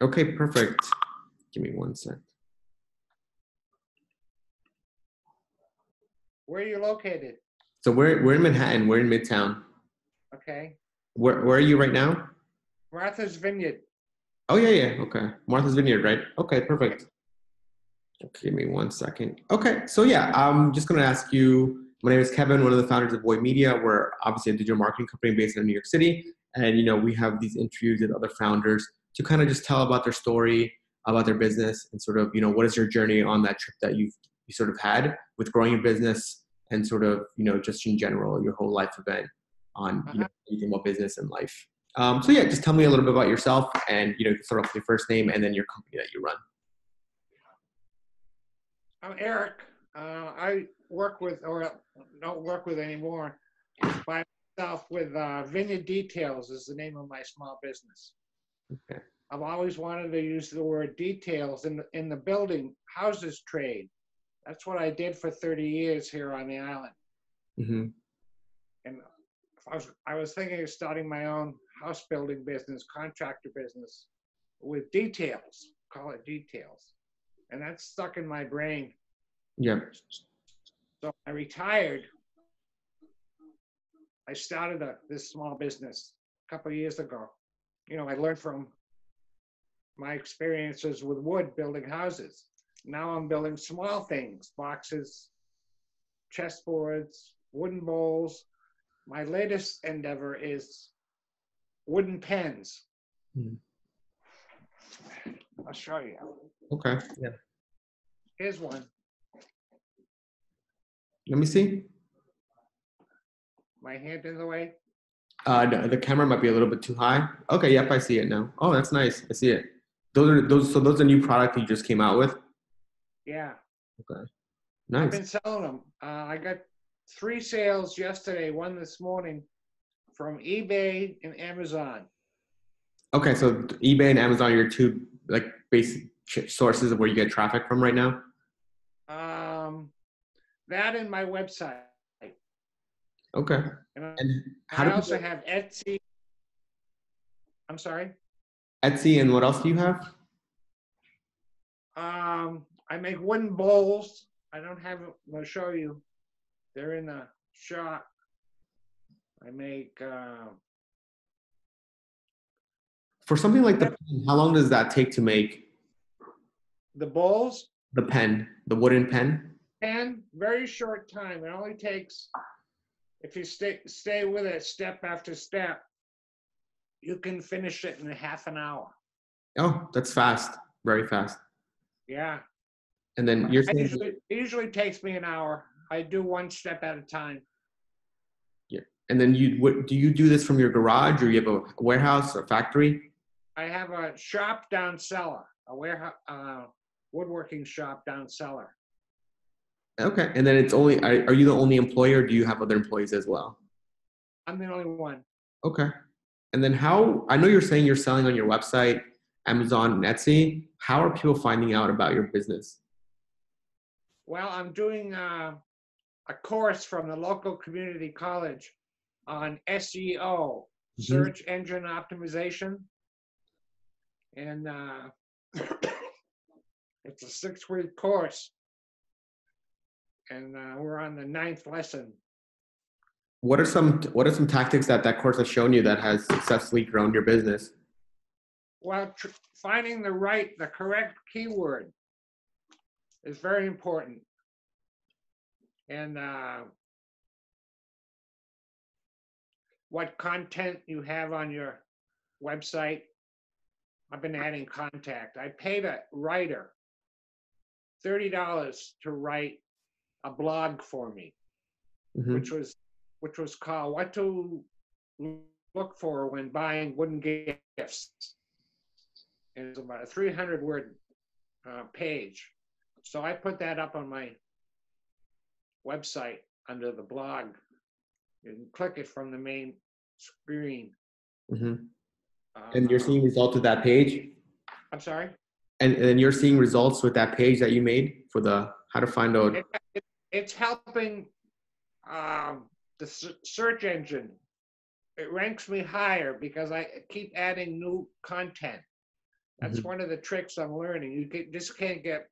Okay, perfect. Give me one sec. Where are you located? So we're in Manhattan. We're in Midtown. Okay. Where are you right now? Martha's Vineyard. Oh yeah. Okay. Martha's Vineyard, right? Okay, perfect. Okay, give me one second. Okay, so yeah, I'm just gonna ask you. My name is Kevin, one of the founders of Void Media. We're obviously a digital marketing company based in New York City, and we have these interviews with other founders to kind of just tell about their story, about their business, and sort of what is your journey on that trip that you sort of had with growing a business, and sort of just in general your whole life event on anything about business and life. So yeah, just tell me a little bit about yourself, and start off with your first name and then your company that you run. I'm Eric. I work with, or don't work with anymore, by myself with Vineyard Details is the name of my small business. Okay. I've always wanted to use the word details in the building houses trade. That's what I did for 30 years here on the island. Mm-hmm. And I was thinking of starting my own house building business, contractor business with details, call it details. And that's stuck in my brain. Yeah. So I retired. I started this small business a couple of years ago. I learned from my experiences with wood building houses. Now I'm building small things, boxes, chessboards, wooden bowls. My latest endeavor is wooden pens. Mm-hmm. I'll show you. Okay. Yeah. Here's one. Let me see. My hand in the way. No, the camera might be a little bit too high. Okay, yep, I see it now. Oh, that's nice. I see it. Those are new product you just came out with? Yeah. Okay. I've Nice. been selling them. I got 3 sales yesterday, 1 this morning from eBay and Amazon. Okay, so eBay and Amazon are your two basic sources of where you get traffic from right now? That and my website. Okay. And I also have Etsy. I'm sorry? Etsy, and what else do you have? I make wooden bowls. I don't have it. I'll show you. They're in the shop. I make for something like the pen, how long does that take to make? The bowls? The pen, the wooden pen? Pen, very short time. It only takes, if you stay with it step after step, you can finish it in half an hour. Oh, that's fast. Very fast. Yeah. And then you're saying it usually takes me an hour. I do 1 step at a time. Yeah. And then do you do this from your garage, or you have a warehouse or factory? I have a shop down cellar, a warehouse, woodworking shop down cellar. Okay. And then it's only, are you the only employee, or do you have other employees as well? I'm the only one. Okay. And then I know you're saying you're selling on your website, Amazon and Etsy. How are people finding out about your business? Well, I'm doing a course from the local community college on SEO, search engine optimization. And it's a 6-week course. And we're on the 9th lesson. What are some tactics that course has shown you that has successfully grown your business? Well, finding the correct keyword is very important. And what content you have on your website. I've been adding contact. I paid a writer $30 to write a blog for me, which was called "What to Look For When Buying Wooden Gifts." And it's about a 300-word page. So I put that up on my website under the blog. You can click it from the main screen. Mm-hmm. And you're seeing results with that page? I'm sorry? And then you're seeing results with that page that you made for the how to find out? It's helping the search engine. It ranks me higher because I keep adding new content. That's one of the tricks I'm learning. You just can't get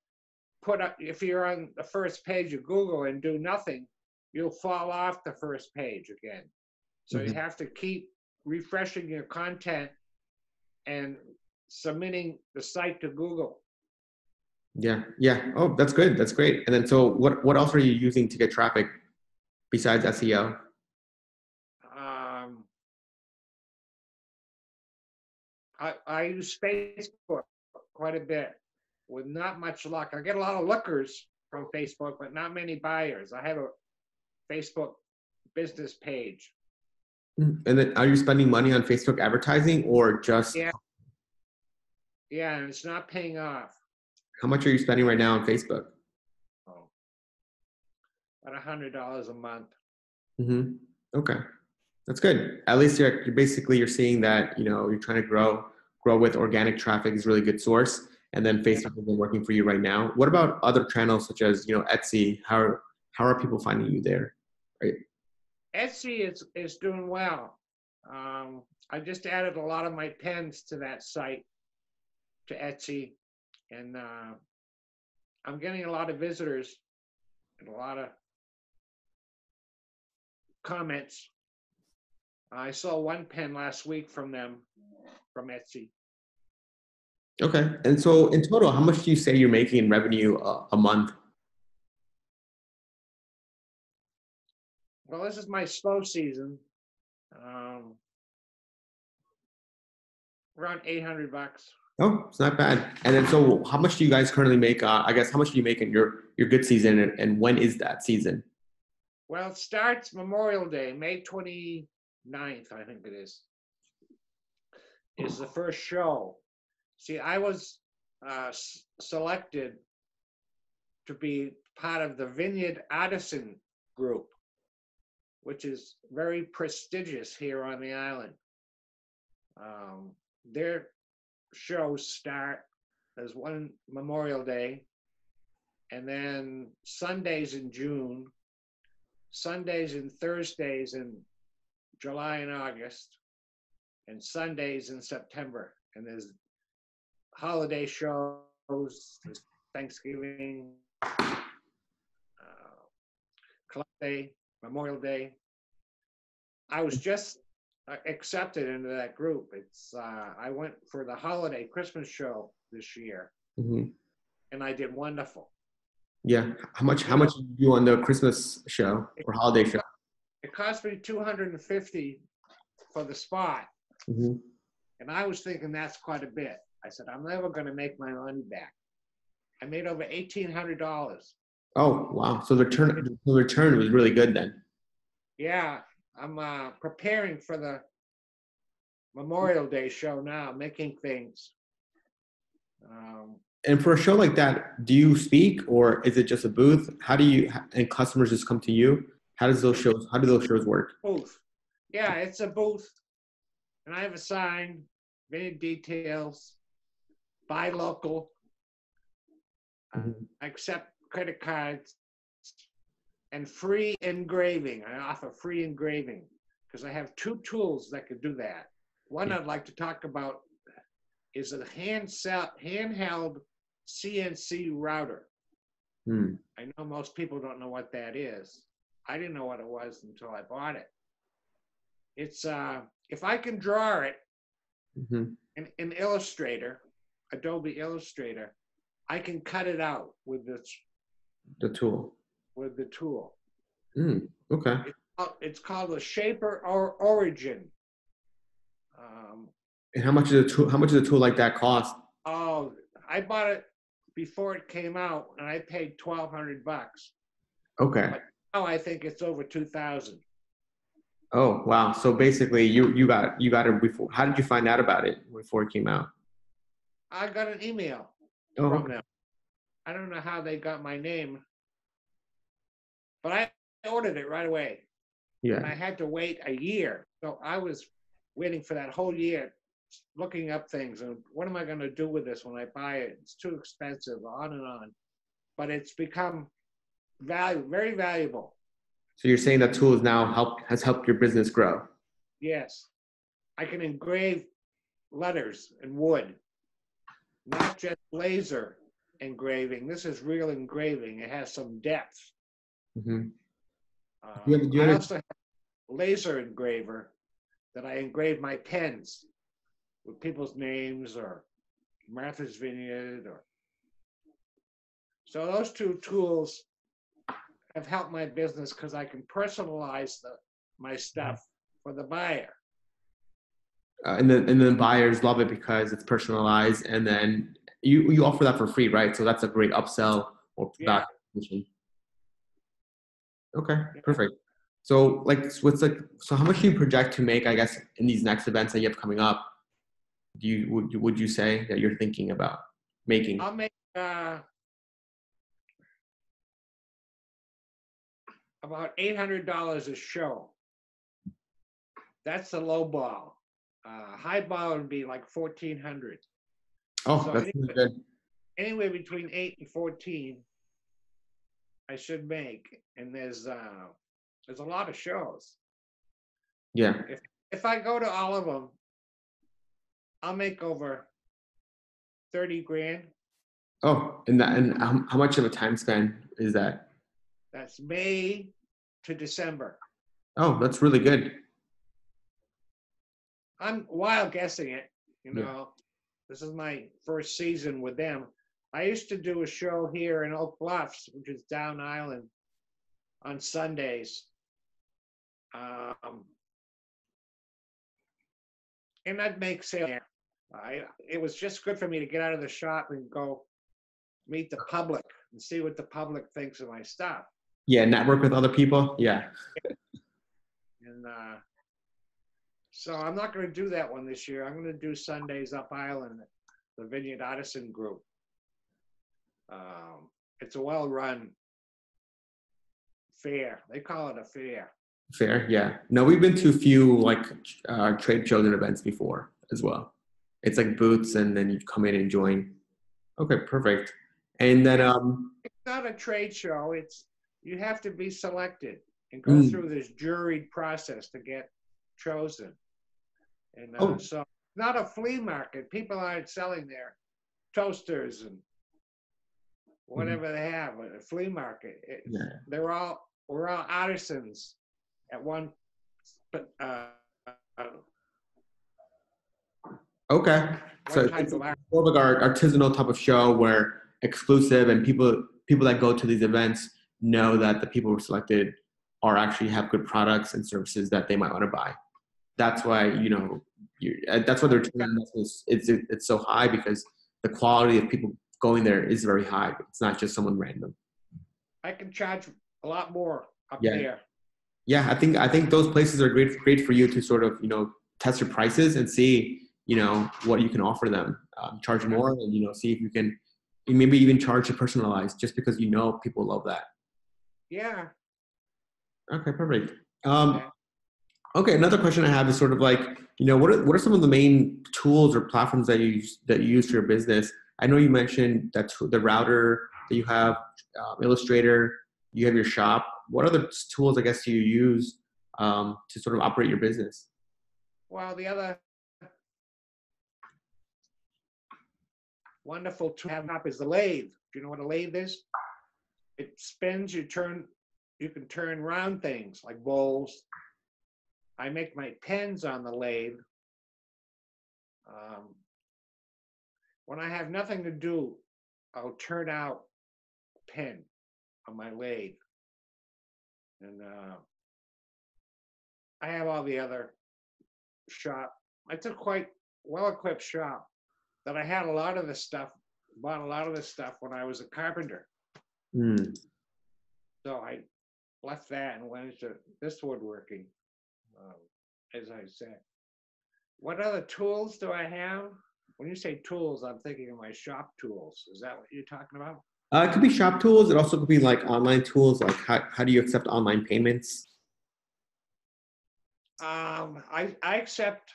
put up. If you're on the first page of Google and do nothing, you'll fall off the first page again. So you have to keep refreshing your content and submitting the site to Google. Yeah. Yeah. Oh, that's good. That's great. And then, so what else are you using to get traffic besides SEO? I use Facebook quite a bit with not much luck. I get a lot of lookers from Facebook, but not many buyers. I have a Facebook business page. And then, are you spending money on Facebook advertising or just? Yeah, and it's not paying off. How much are you spending right now on Facebook? Oh, about $100 a month. Okay, that's good. At least you're seeing that, you're trying to grow with organic traffic is a really good source, and then Facebook has been working for you right now. What about other channels such as Etsy? How are people finding you there? Right. Etsy is doing well. I just added a lot of my pens to that site, to Etsy, and I'm getting a lot of visitors and a lot of comments. I saw one pen last week from them, from Etsy. Okay, and so in total, how much do you say you're making in revenue a month? Well, this is my slow season. Around $800. Oh, it's not bad. And then, so how much do you guys currently make? I guess, how much do you make in your good season, and when is that season? Well, it starts Memorial Day, May 29th, I think it is the first show. See, I was selected to be part of the Vineyard artisan group, which is very prestigious here on the island. Their shows start as one Memorial Day, and then Sundays in June, Sundays and Thursdays in July and August, and Sundays in September. And there's holiday shows, there's Thanksgiving, Club Day, Memorial Day. I was just accepted into that group. I went for the holiday Christmas show this year, and I did wonderful. Yeah. How much did you do on the Christmas show or holiday show? It cost me $250 for the spot. And I was thinking that's quite a bit. I said, I'm never going to make my money back. I made over $1,800. Oh, wow. So the return was really good then. Yeah. I'm preparing for the Memorial Day show now, making things. And for a show like that, do you speak, or is it just a booth? And customers just come to you? How do those shows work? Booth. Yeah, it's a booth. And I have a sign, many details, buy local. I accept credit cards and free engraving. I offer free engraving because I have two tools that could do that. One I'd like to talk about is a handheld CNC router. I know most people don't know what that is. I didn't know what it was until I bought it. It's if I can draw it in Illustrator, Adobe Illustrator, I can cut it out with the tool. With the tool. Okay. It's called a Shaper or Origin. And how much does a tool like that cost? Oh, I bought it before it came out, and I paid $1,200. Okay. But now I think it's over $2,000. Oh, wow. So basically, you got it before. How did you find out about it before it came out? I got an email from them. I don't know how they got my name, but I ordered it right away. Yeah. And I had to wait a year. So I was waiting for that whole year, looking up things. And what am I going to do with this when I buy it? It's too expensive, on and on. But it's become very valuable. So you're saying that tool has helped your business grow? Yes. I can engrave letters in wood. not just laser engraving. This is real engraving. It has some depth. Mm-hmm. I also have a laser engraver that I engrave my pens with people's names or Martha's Vineyard. So those two tools have helped my business because I can personalize my stuff for the buyer. And then buyers love it because it's personalized, and then you offer that for free, right? So that's a great upsell or back position. Okay, perfect. So so how much do you project to make, I guess, in these next events that you have coming up? Would you say that you're thinking about making? I'll make about $800 a show. That's the low ball. High ball would be like 1,400. Oh, so that's really good. Anywhere between 8 and 14, I should make, and there's a lot of shows. Yeah. If I go to all of them, I'll make over 30 grand. Oh, and how much of a time span is that? That's May to December. Oh, that's really good. I'm wild guessing it, you know. This is my first season with them. I used to do a show here in Oak Bluffs, which is down island, on Sundays. And I'd make sale there. It was just good for me to get out of the shop and go meet the public and see what the public thinks of my stuff. Yeah, network with other people. Yeah. And so I'm not going to do that one this year. I'm going to do Sundays up island, the Vineyard Artisan Group. It's a well-run fair. They call it a fair. Fair, yeah. No, we've been to a few trade shows and events before as well. It's like booths, and then you come in and join. Okay, perfect. And then it's not a trade show. You have to be selected and go through this juried process to get chosen. And so not a flea market. People aren't selling their toasters and whatever they have at a flea market. We're all artisans at one. Okay, so it's more like our artisanal type of show where exclusive, and people that go to these events know that the people who are selected are actually have good products and services that they might want to buy. That's why that's why the return on investment it's so high, because the quality of people going there is very high. It's not just someone random. I can charge a lot more up there. Yeah, I think those places are great for you to sort of test your prices and see what you can offer them. Charge more, and see if you can maybe even charge it personalized, just because people love that. Yeah. Okay, perfect. Okay, another question I have is sort of like, what are some of the main tools or platforms that you use for your business? I know you mentioned that the router that you have, Illustrator, you have your shop. What other tools, I guess, do you use to sort of operate your business? Well, the other wonderful tool to have up is the lathe. Do you know what a lathe is? It spins, you can turn round things like bowls. I make my pens on the lathe. When I have nothing to do, I'll turn out a pen on my lathe. And I have all the other shop. It's a quite well-equipped shop that I had bought a lot of this stuff when I was a carpenter. So I left that and went into this woodworking, as I said. What other tools do I have? When you say tools, I'm thinking of my shop tools. Is that what you're talking about? It could be shop tools. It also could be like online tools. Like how do you accept online payments? I accept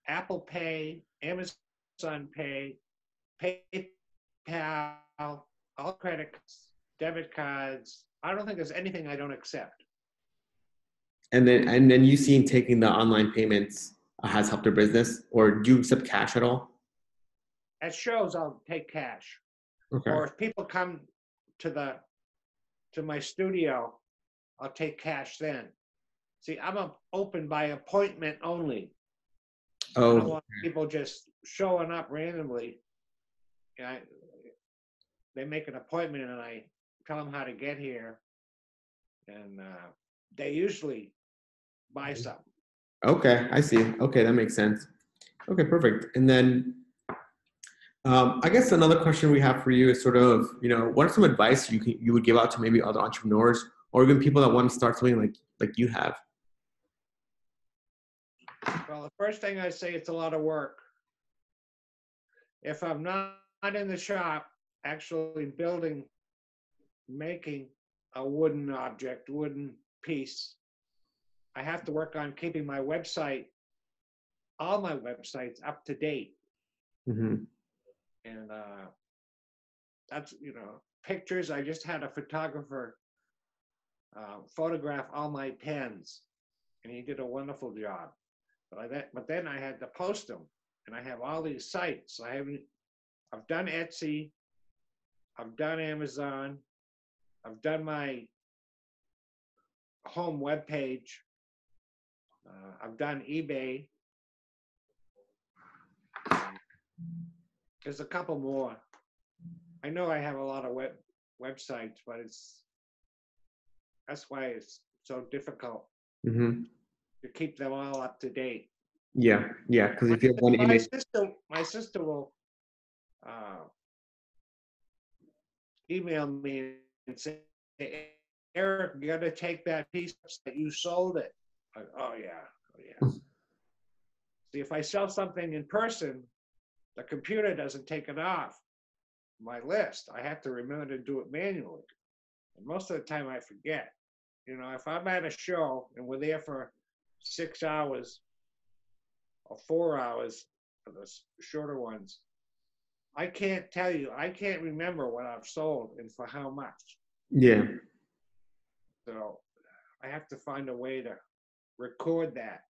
Apple Pay, Amazon Pay, PayPal, all credit cards, debit cards. I don't think there's anything I don't accept. And then you seen taking the online payments has helped your business, or do you accept cash at all? At shows, I'll take cash. Okay. Or if people come to my studio, I'll take cash then. See, I'm open by appointment only. I don't Oh, want people just showing up randomly. They make an appointment and I tell them how to get here, and they usually buy something. okay. I see. Okay, that makes sense. Okay, perfect. And then I guess another question we have for you is sort of, what are some advice you would give out to maybe other entrepreneurs or even people that want to start something like you have? Well, the first thing I say, it's a lot of work. If I'm not in the shop actually making a wooden object, wooden piece, I have to work on keeping my website, all my websites up to date. Mm-hmm. And that's, pictures. I just had a photographer photograph all my pens, and he did a wonderful job. But then I had to post them, and I have all these sites. I've done Etsy, I've done Amazon, I've done my home webpage, I've done eBay. There's a couple more. I know I have a lot of websites, but that's why it's so difficult Mm-hmm. to keep them all up to date. Yeah, because if you have one image. My sister will email me and say, Eric, you got to take that piece that you sold it. Oh yeah. See, if I sell something in person, the computer doesn't take it off my list. I have to remember to do it manually. And most of the time I forget. If I'm at a show and we're there for 6 hours or 4 hours for the shorter ones, I can't remember what I've sold and for how much. Yeah. So I have to find a way to record that.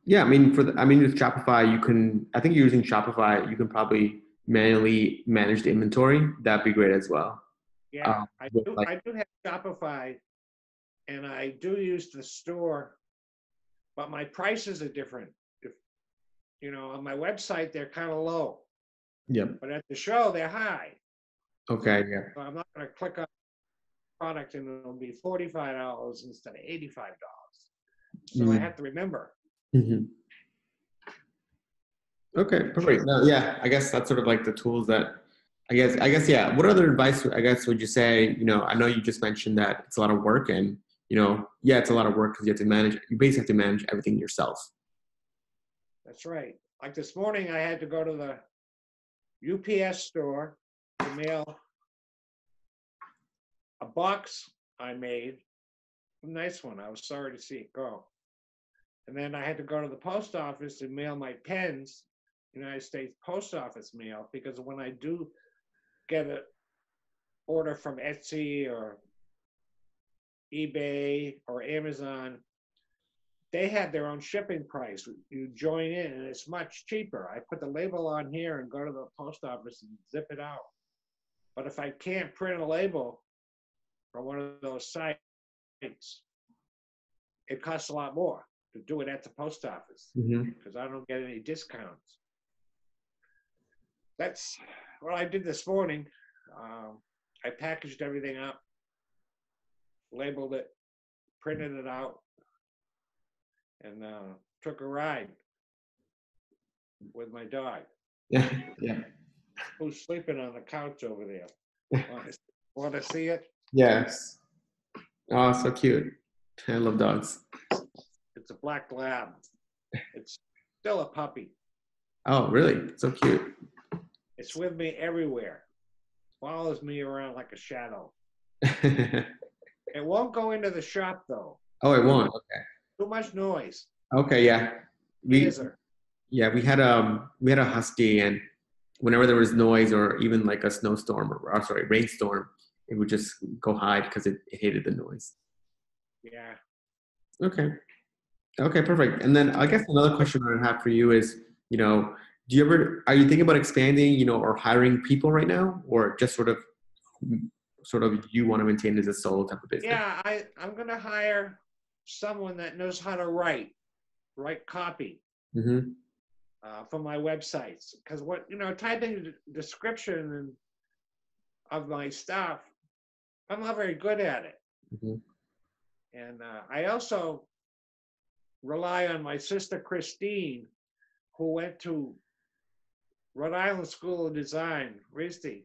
Yeah, with Shopify, I think you're using Shopify, you can probably manually manage the inventory. That'd be great as well. Yeah, I do have Shopify, and I do use the store, but my prices are different. On my website, they're kind of low. Yeah. But at the show, they're high. Okay, yeah. So I'm not going to click on product and it'll be $45 instead of $85. So I have to remember. Mm-hmm. Okay, perfect. No, yeah, I guess that's sort of like the tools that I guess, yeah. What other advice, I guess, would you say, I know you just mentioned that it's a lot of work and, yeah, it's a lot of work because you basically have to manage everything yourself. That's right. Like this morning, I had to go to the UPS store to mail a box I made, a nice one. I was sorry to see it go. And then I had to go to the post office and mail my pens, United States Post Office mail, because when I do get an order from Etsy or eBay or Amazon, they have their own shipping price. You join in and it's much cheaper. I put the label on here and go to the post office and zip it out. But if I can't print a label from one of those sites, it costs a lot more to do it at the post office because I don't get any discounts. That's what I did this morning. I packaged everything up, labeled it, printed it out, and took a ride with my dog. Yeah. Who's sleeping on the couch over there. Want to see it? Yes. Oh, so cute. I love dogs. It's a black lab. It's still a puppy. Oh, really? So cute. It's with me everywhere. Follows me around like a shadow. It won't go into the shop though. Oh, it won't. Okay. Too much noise. Okay, yeah. We had a husky, and whenever there was noise or even like a snowstorm or rainstorm, it would just go hide because it hated the noise. Yeah. Okay, perfect. And then I guess another question I have for you is, do are you thinking about expanding, or hiring people right now, or just sort of you want to maintain as a solo type of business? Yeah, I'm going to hire someone that knows how to write copy for my websites. Because typing the description of my stuff, I'm not very good at it. And I also rely on my sister Christine, who went to Rhode Island School of Design, RISD.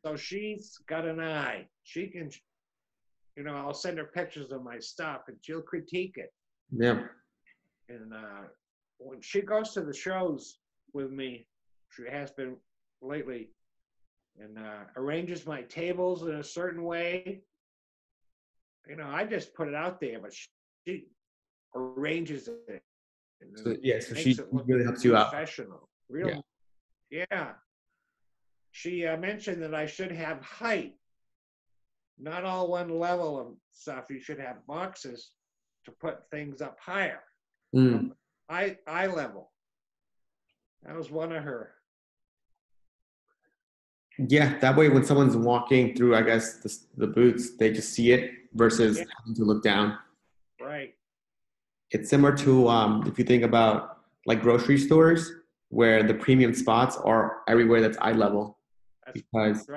So she's got an eye. She can, I'll send her pictures of my stuff and she'll critique it. Yeah. And when she goes to the shows with me, she has been lately, and arranges my tables in a certain way. I just put it out there, but she arranges it. So she really helps you out. Professional. Real. Yeah. She mentioned that I should have height, not all one level of stuff. You should have boxes to put things up higher. Eye level. That was one of her. Yeah, that way when someone's walking through, I guess, the booths, they just see it versus having to look down. Right. It's similar to if you think about like grocery stores, where the premium spots are everywhere that's eye level. Because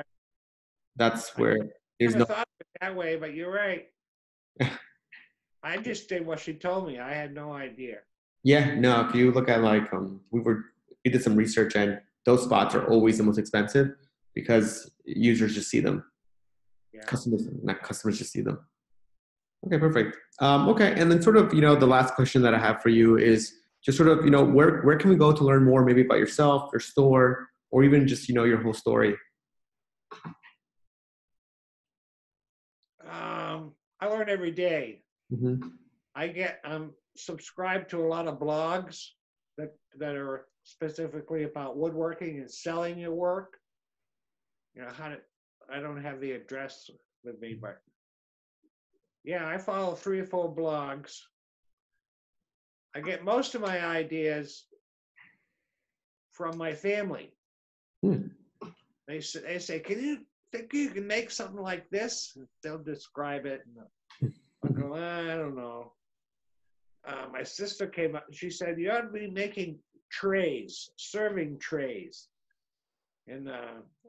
that's where there's no. I thought of it that way, but you're right. I just did what she told me. I had no idea. Yeah, no. If you look at like we did some research, and those spots are always the most expensive because users just see them. Yeah. Customers just see them. Okay, perfect. Okay, and then sort of the last question that I have for you is just sort of where can we go to learn more, maybe about yourself, your store, or even just your whole story. I learn every day. I'm subscribed to a lot of blogs that are specifically about woodworking and selling your work. I don't have the address with me, but yeah, I follow 3 or 4 blogs. I get most of my ideas from my family. They say, "Can you think you can make something like this?" They'll describe it, and I'll go, "I don't know." My sister came up and she said, "You ought to be making trays, serving trays." And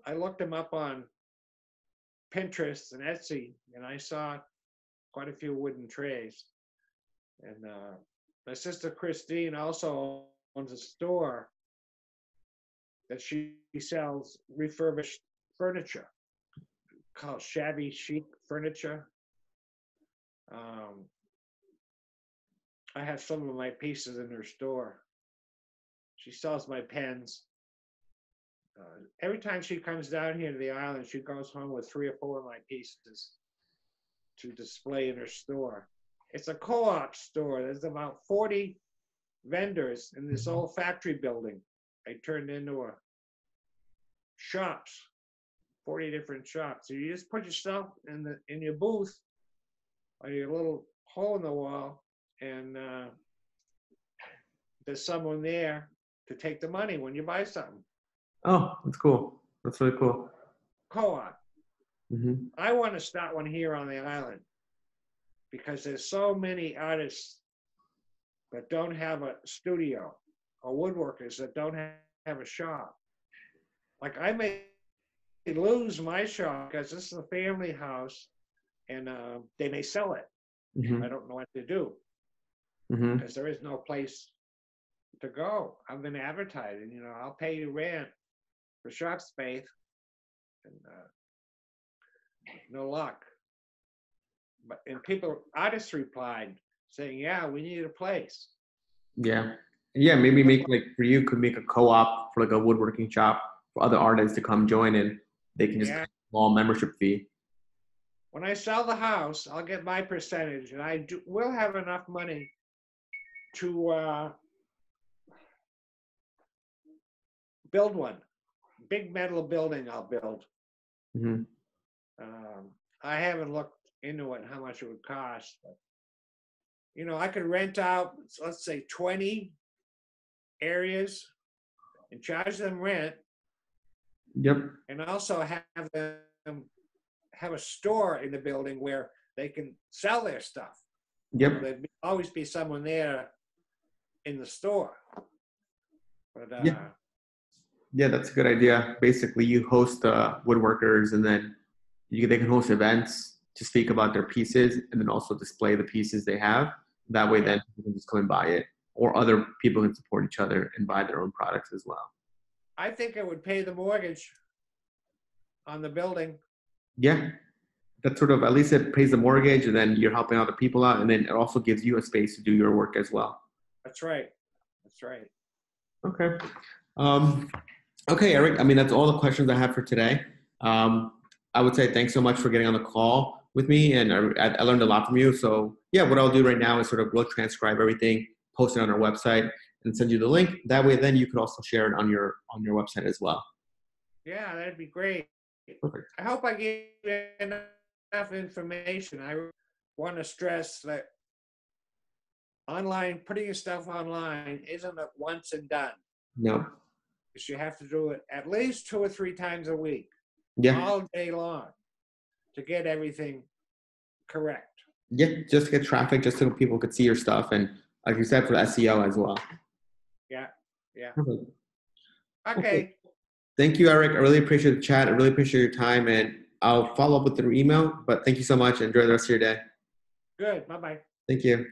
I looked them up on Pinterest and Etsy, and I saw quite a few wooden trays. And my sister Christine also owns a store that she sells refurbished furniture, called Shabby Chic Furniture. I have some of my pieces in her store. She sells my pens. Every time she comes down here to the island, she goes home with 3 or 4 of my pieces to display in her store. It's a co-op store. There's about 40 vendors in this old factory building. I turned into a shops, 40 different shops. So you just put yourself in your booth or your little hole in the wall, and there's someone there to take the money when you buy something. Oh, that's cool. That's really cool. Co-op. I want to start one here on the island because there's so many artists that don't have a studio, or woodworkers that don't have a shop. Like I may lose my shop because this is a family house, and they may sell it. I don't know what to do because there is no place to go. I've been advertising, I'll pay you rent for shop space, and no luck. And artists replied saying, "Yeah, we need a place." Yeah, maybe for you could make a co-op for like a woodworking shop for other artists to come join, and they can just pay a small membership fee. When I sell the house, I'll get my percentage, and will have enough money to build one. Big metal building I'll build. I haven't looked into it, how much it would cost, but I could rent out, let's say 20 areas and charge them rent. Yep. And also have them have a store in the building where they can sell their stuff. Yep. So there'd always be someone there in the store. But yeah, that's a good idea. Basically, you host woodworkers, and then they can host events to speak about their pieces, and then also display the pieces they have. That way, then people can just come and buy it, or other people can support each other and buy their own products as well. I think it would pay the mortgage on the building. Yeah, that sort of, at least it pays the mortgage, and then you're helping other people out, and then it also gives you a space to do your work as well. That's right. That's right. Okay. Okay, Eric. I mean, that's all the questions I have for today. I would say thanks so much for getting on the call with me, and I learned a lot from you. So yeah, what I'll do right now is sort of we'll transcribe everything, post it on our website, and send you the link. That way, then you could also share it on your website as well. Yeah, that'd be great. Perfect. I hope I gave you enough information. I want to stress that putting your stuff online isn't a once and done. No. Because you have to do it at least 2 or 3 times a week. Yeah. All day long to get everything correct. Yeah, just to get traffic, just so people could see your stuff, and like you said, for SEO as well. Yeah. Perfect. Okay. Thank you, Eric. I really appreciate the chat. I really appreciate your time, and I'll follow up with your email. But thank you so much. Enjoy the rest of your day. Good. Bye-bye. Thank you.